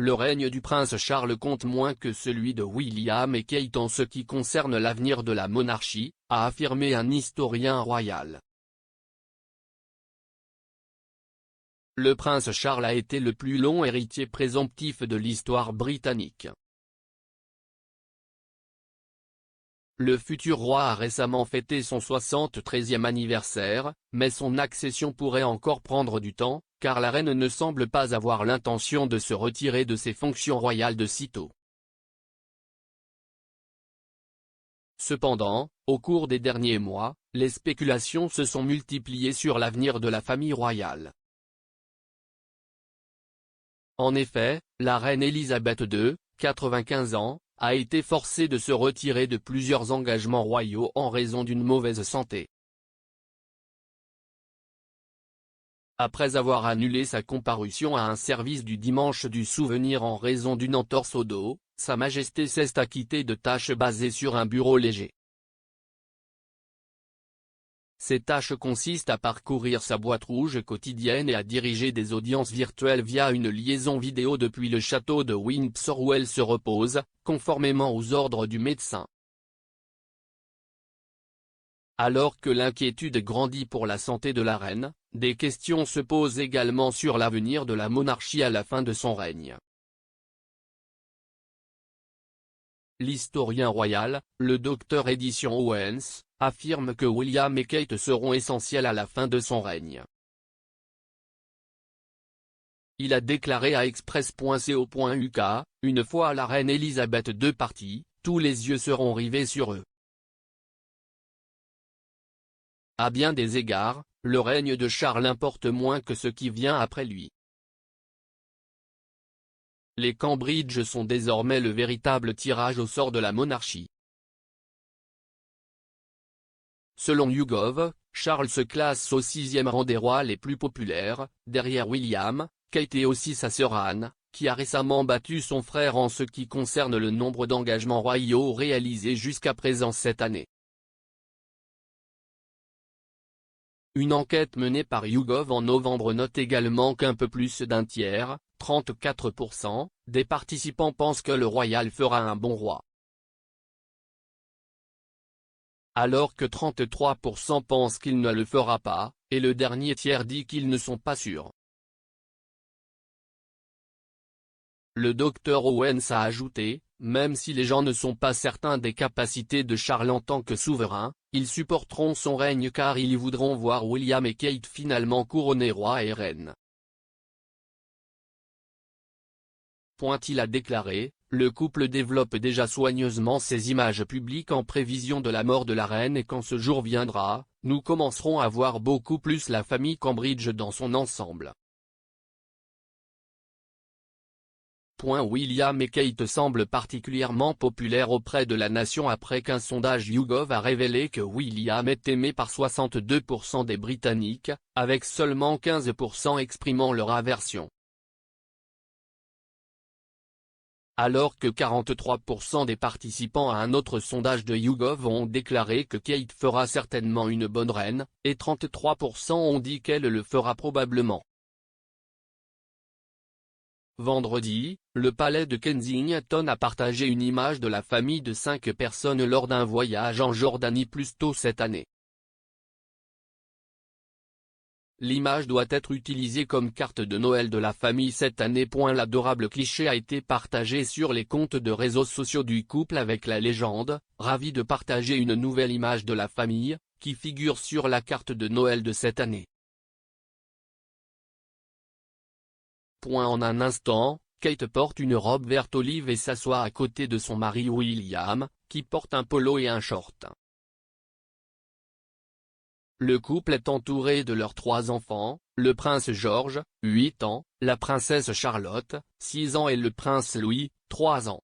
le règne du prince Charles compte moins que celui de William et Kate en ce qui concerne l'avenir de la monarchie, a affirmé un historien royal. Le prince Charles a été le plus long héritier présomptif de l'histoire britannique. Le futur roi a récemment fêté son 73e anniversaire, mais son accession pourrait encore prendre du temps, car la reine ne semble pas avoir l'intention de se retirer de ses fonctions royales de sitôt. Cependant, au cours des derniers mois, les spéculations se sont multipliées sur l'avenir de la famille royale. En effet, la reine Elisabeth II, 95 ans, a été forcée de se retirer de plusieurs engagements royaux en raison d'une mauvaise santé. Après avoir annulé sa comparution à un service du dimanche du souvenir en raison d'une entorse au dos, Sa Majesté s'est acquittée de tâches basées sur un bureau léger. Ces tâches consistent à parcourir sa boîte rouge quotidienne et à diriger des audiences virtuelles via une liaison vidéo depuis le château de Windsor où elle se repose, conformément aux ordres du médecin. Alors que l'inquiétude grandit pour la santé de la reine, des questions se posent également sur l'avenir de la monarchie à la fin de son règne. L'historien royal, le Dr Edition Owens, affirme que William et Kate seront essentiels à la fin de son règne. Il a déclaré à express.co.uk, une fois la reine Elisabeth II partie, tous les yeux seront rivés sur eux. À bien des égards, le règne de Charles importe moins que ce qui vient après lui. Les Cambridge sont désormais le véritable tirage au sort de la monarchie. Selon YouGov, Charles se classe au 6e rang des rois les plus populaires, derrière William, Kate et aussi sa sœur Anne, qui a récemment battu son frère en ce qui concerne le nombre d'engagements royaux réalisés jusqu'à présent cette année. Une enquête menée par YouGov en novembre note également qu'un peu plus d'un tiers, 34%, des participants pensent que le royal fera un bon roi. Alors que 33% pensent qu'il ne le fera pas, et le dernier tiers dit qu'ils ne sont pas sûrs. Le Dr Owens a ajouté, même si les gens ne sont pas certains des capacités de Charles en tant que souverain, ils supporteront son règne car ils voudront voir William et Kate finalement couronnés roi et reine. Il a déclaré, le couple développe déjà soigneusement ses images publiques en prévision de la mort de la reine et quand ce jour viendra, nous commencerons à voir beaucoup plus la famille Cambridge dans son ensemble. William et Kate semblent particulièrement populaires auprès de la nation après qu'un sondage YouGov a révélé que William est aimé par 62% des Britanniques, avec seulement 15% exprimant leur aversion. Alors que 43% des participants à un autre sondage de YouGov ont déclaré que Kate fera certainement une bonne reine, et 33% ont dit qu'elle le fera probablement. Vendredi, le palais de Kensington a partagé une image de la famille de 5 personnes lors d'un voyage en Jordanie plus tôt cette année. L'image doit être utilisée comme carte de Noël de la famille cette année. L'adorable cliché a été partagé sur les comptes de réseaux sociaux du couple avec la légende, ravi de partager une nouvelle image de la famille, qui figure sur la carte de Noël de cette année. En un instant, Kate porte une robe verte olive et s'assoit à côté de son mari William, qui porte un polo et un short. Le couple est entouré de leurs 3 enfants, le prince George, 8 ans, la princesse Charlotte, 6 ans et le prince Louis, 3 ans.